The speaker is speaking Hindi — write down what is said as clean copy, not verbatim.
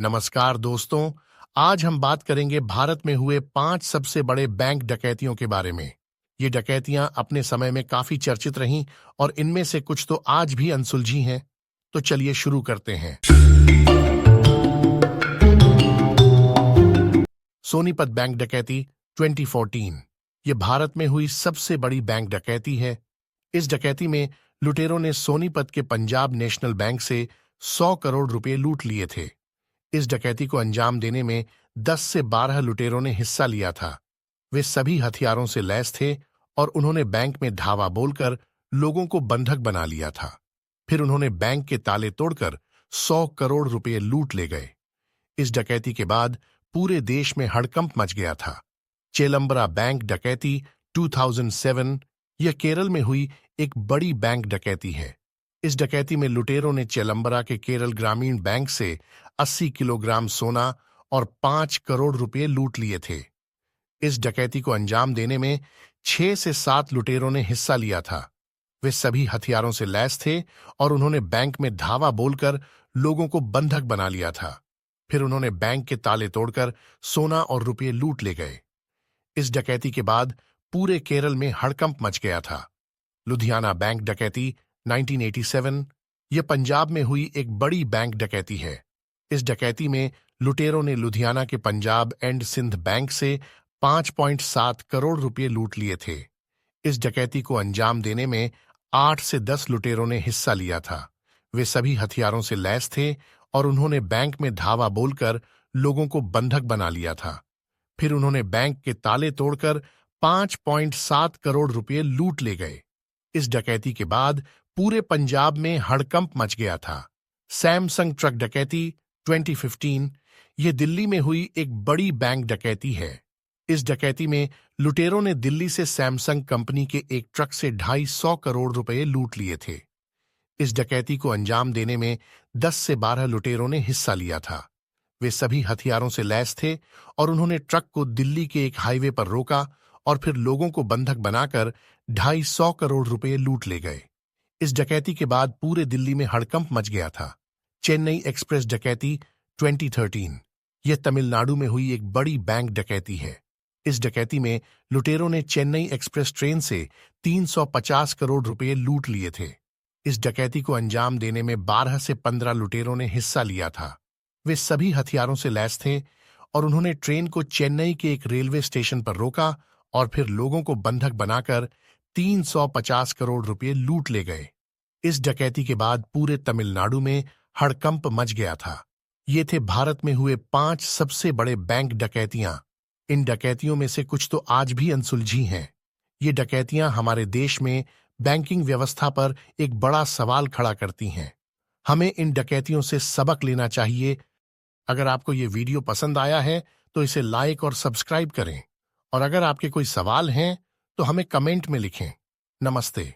नमस्कार दोस्तों। आज हम बात करेंगे भारत में हुए 5 सबसे बड़े बैंक डकैतियों के बारे में। ये डकैतियां अपने समय में काफी चर्चित रहीं और इनमें से कुछ तो आज भी अनसुलझी हैं। तो चलिए शुरू करते हैं। सोनीपत बैंक डकैती 2014। ये भारत में हुई सबसे बड़ी बैंक डकैती है। इस डकैती में लुटेरों ने सोनीपत के पंजाब नेशनल बैंक से 100 करोड़ रुपए लूट लिए थे। इस डकैती को अंजाम देने में 10 से 12 लुटेरों ने हिस्सा लिया था। वे सभी हथियारों से लैस थे और उन्होंने बैंक में धावा बोलकर लोगों को बंधक बना लिया था। फिर उन्होंने बैंक के ताले तोड़कर 100 करोड़ रुपए लूट ले गए। इस डकैती के बाद पूरे देश में हड़कंप मच गया था। चेलंबरा बैंक डकैती 2007। यह केरल में हुई एक बड़ी बैंक डकैती है। इस डकैती में लुटेरों ने चेलंबरा के केरल ग्रामीण बैंक से 80 किलोग्राम सोना और 5 करोड़ रुपए लूट लिए थे। इस डकैती को अंजाम देने में 6 से 7 लुटेरों ने हिस्सा लिया था। वे सभी हथियारों से लैस थे और उन्होंने बैंक में धावा बोलकर लोगों को बंधक बना लिया था। फिर उन्होंने बैंक के ताले तोड़कर सोना और रुपये लूट ले गए। इस डकैती के बाद पूरे केरल में हड़कंप मच गया था। लुधियाना बैंक डकैती 1987। यह पंजाब में हुई एक बड़ी बैंक डकैती है। इस डकैती में लुटेरों ने लुधियाना के पंजाब एंड सिंध बैंक से 5.7 करोड़ रुपए लूट लिए थे। इस डकैती को अंजाम देने में 8 से 10 लुटेरों ने हिस्सा लिया था। वे सभी हथियारों से लैस थे और उन्होंने बैंक में धावा बोलकर लोगों को बंधक बना लिया था। फिर उन्होंने बैंक के ताले तोड़कर 5.7 करोड़ रुपए लूट ले गए। इस डकैती के बाद पूरे पंजाब में हड़कंप मच गया था। सैमसंग ट्रक डकैती 2015। यह दिल्ली में हुई एक बड़ी बैंक डकैती है। इस डकैती में लुटेरों ने दिल्ली से सैमसंग कंपनी के एक ट्रक से 250 करोड़ रुपए लूट लिए थे। इस डकैती को अंजाम देने में 10 से 12 लुटेरों ने हिस्सा लिया था। वे सभी हथियारों से लैस थे और उन्होंने ट्रक को दिल्ली के एक हाईवे पर रोका और फिर लोगों को बंधक बनाकर 250 करोड़ रुपए लूट ले गए। इस डकैती के बाद पूरे दिल्ली में हड़कंप मच गया था। चेन्नई एक्सप्रेस डकैती 2013। यह तमिलनाडु में हुई एक बड़ी बैंक डकैती है। इस डकैती में लुटेरों ने चेन्नई एक्सप्रेस ट्रेन से 350 करोड़ रुपए लूट लिए थे। इस डकैती को अंजाम देने में 12 से 15 लुटेरों ने हिस्सा लिया था। वे सभी हथियारों से लैस थे और उन्होंने ट्रेन को चेन्नई के एक रेलवे स्टेशन पर रोका और फिर लोगों को बंधक बनाकर 350 करोड़ रुपए लूट ले गए। इस डकैती के बाद पूरे तमिलनाडु में हड़कंप मच गया था। ये थे भारत में हुए 5 सबसे बड़े बैंक डकैतियां। इन डकैतियों में से कुछ तो आज भी अनसुलझी हैं। ये डकैतियां हमारे देश में बैंकिंग व्यवस्था पर एक बड़ा सवाल खड़ा करती हैं। हमें इन डकैतियों से सबक लेना चाहिए। अगर आपको ये वीडियो पसंद आया है तो इसे लाइक और सब्सक्राइब करें और अगर आपके कोई सवाल हैं तो हमें कमेंट में लिखें। नमस्ते।